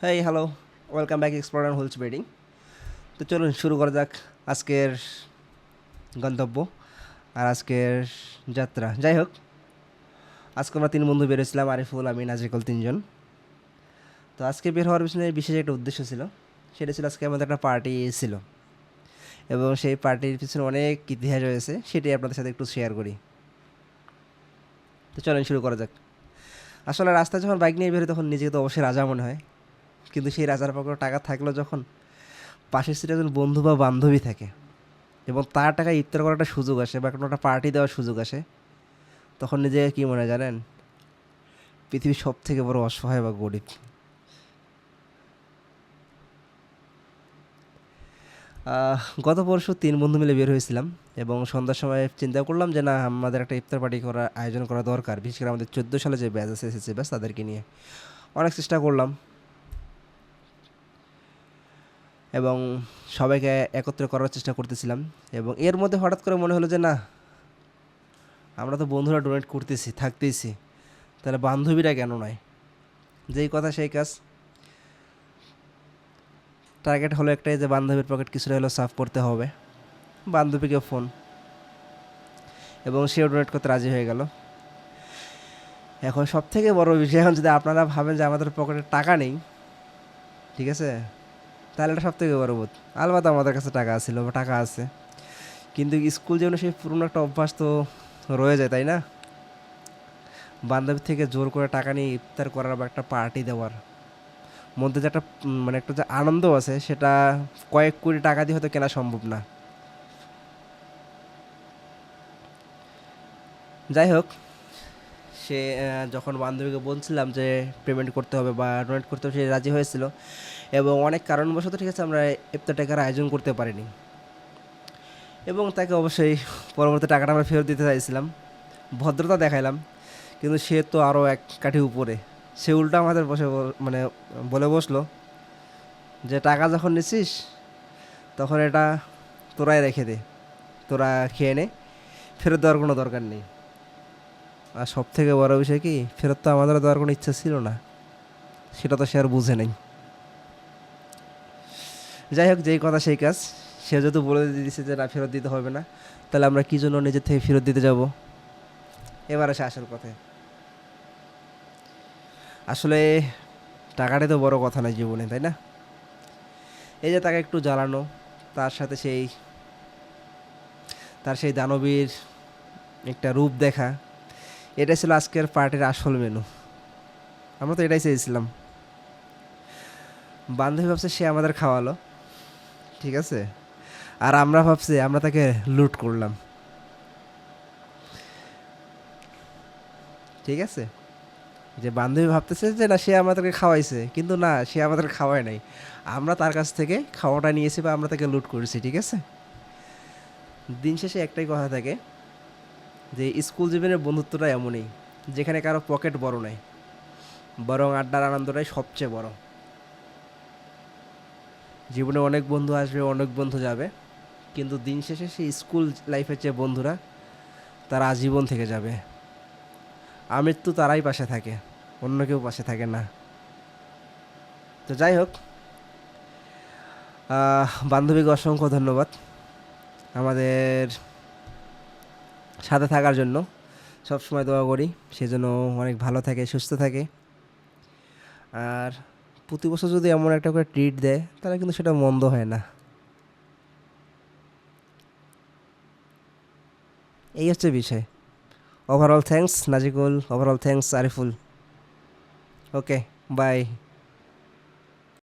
হেই hello, welcome back explore holes bedding. তো চলুন শুরু করা যাক আজকের গন্তব্য আর আজকের যাত্রা। যাই হোক, আজকে আমরা তিন বন্ধু বেরোছিলাম, আরিফুল, আমি, নাজিকল, তিনজন। তো আজকে বের হওয়ার পিছনে বিশেষ একটা উদ্দেশ্য ছিল। সেটা ছিল আজকে আমাদের একটা পার্টি ছিল, এবং সেই পার্টির পিছনে অনেক ইতিহাস রয়েছে, সেটাই আপনাদের সাথে একটু শেয়ার করি। তো চলেন শুরু করা যাক। আসলে রাস্তায় যখন বাইক নিয়ে বেরোই তখন নিজেকে তো অবশ্যই রাজা মনে হয়, কিন্তু সেই রাজার পকেটে টাকা থাকলেও যখন পাশের সিটে একজন বন্ধু বা বান্ধবী থাকে এবং তার টাকায় ইফতার করার একটা সুযোগ আসে বা কোনো একটা পার্টি দেওয়ার সুযোগ আসে, তখন নিজেকে কী মনে হয় জানেন? পৃথিবীর সব থেকে বড় অসহায় বা গরিব। গত পরশু তিন বন্ধু মিলে বের হয়েছিলাম, এবং সন্ধ্যার সময় চিন্তা করলাম যে না, আমাদের একটা ইফতার পার্টি করা আয়োজন করা দরকার, বিশেষ করে আমাদের 14 সালে যে ব্যাচ আছে, এসেছে ব্যাচ, তাদেরকে নিয়ে অনেক চেষ্টা করলাম এবং সবাইকে একত্র করার চেষ্টা করতেছিলাম। এবং এর মধ্যে হঠাৎ করে মনে হলো যে না, আমরা তো বন্ধুরা ডোনেট করতেছি, থাকতেইছি, তাহলে বান্ধবীরা কেন নয়? যেই কথা সেই কাজ। টার্গেট হলো একটাই, যে বান্ধবীর পকেট কিছুটা হলেও সাফ করতে হবে। বান্ধবীকে ফোন, এবং সেও ডোনেট করতে রাজি হয়ে গেল। এখন সব থেকে বড় বিষয়, এখন যদি আপনারা ভাবেন যে আমাদের পকেটে টাকা নেই, ঠিক আছে, তাহলে এটা সব থেকে বড় বোধ। আলবাত আমাদের কাছে টাকা ছিল বা টাকা আছে, কিন্তু স্কুল জীবনে সেই পুরনো একটা অভ্যাস তো রয়ে যায়, তাই না? বান্ধবী থেকে জোর করে টাকা নিয়ে ইফতার করার বা একটা পার্টি দেওয়ার মধ্যে যে একটা মানে একটা যে আনন্দ আছে, সেটা কয়েক কোটি টাকা দিয়ে হয়তো কেনা সম্ভব না। যাই হোক, সে যখন বান্ধবীকে বলছিলাম যে পেমেন্ট করতে হবে বা ডোনেট করতে হবে, সে রাজি হয়েছিল। এবং অনেক কারণবশত, ঠিক আছে, আমরা ইফতার টাকার আয়োজন করতে পারিনি, এবং তাকে অবশ্যই পরবর্তী টাকাটা আমরা ফেরত দিতে চাইছিলাম, ভদ্রতা দেখাইলাম। কিন্তু সে তো আরও এক কাঠি উপরে, সে উল্টো আমাদের মানে বলে বসলো যে টাকা যখন নিছিস তখন এটা তোরাই রেখে দে, তোরা খেয়ে নে, ফেরত দেওয়ার কোনো দরকার নেই। আর সব থেকে বড় বিষয় কি, ফেরত তো আমাদের দেওয়ার কোনো ইচ্ছা ছিল না, সেটা তো সে আর বুঝে নেই। যাই হোক, যেই কথা সেই কাজ। সে যেহেতু বলে দিয়েছে যে না, ফেরত দিতে হবে না, তাহলে আমরা কী জন্য নিজের থেকে ফেরত দিতে যাব? এবার আসে আসল কথায়। আসলে টাকাটাই তো বড় কথা নয় জীবনে, তাই না? এই যে তাকে একটু জ্বালানো, তার সাথে সেই দানবীর একটা রূপ দেখা, এটাই ছিল আজকের পার্টির আসল মেনু। আমরা তো এটাই চেয়েছিলাম। বান্ধবী ভাবছে সে আমাদের খাওয়ালো, ঠিক আছে, আর আমরা ভাবছি আমরা তাকে লুট করলাম, ঠিক আছে। যে বান্ধবী ভাবতেছে যে না, সে আমাদেরকে খাওয়াইছে, কিন্তু না, সে আমাদের খাওয়ায় নাই, আমরা তার কাছ থেকে খাওয়াটা নিয়েছি বা আমরা তাকে লুট করেছি, ঠিক আছে। দিন শেষে একটাই কথা থাকে, যে স্কুল জীবনের বন্ধুত্বটা এমনই, যেখানে কারো পকেট বড় নয়, বরং আড্ডার আনন্দটাই সবচেয়ে বড়। জীবনে অনেক বন্ধু আসবে, অনেক বন্ধু যাবে, কিন্তু দিন শেষে সেই স্কুল লাইফের যে বন্ধুরা, তারা আজীবন থেকে যাবে। আমৃত্যু তারাই পাশে থাকে, অন্য কেউ পাশে থাকে না। তো যাই হোক, বান্ধবীকে অসংখ্য ধন্যবাদ আমাদের সাথে থাকার জন্য। সব সময় দোয়া করি সেজন্য অনেক ভালো থাকে, সুস্থ থাকে। আর প্রতি বছর যদি এমন একটা করে ট্রিট দেয়, তাহলে কিন্তু সেটা মন্দ হয় না। এই হচ্ছে বিষয়। Overall thanks Najikul, overall thanks Ariful. Okay, by.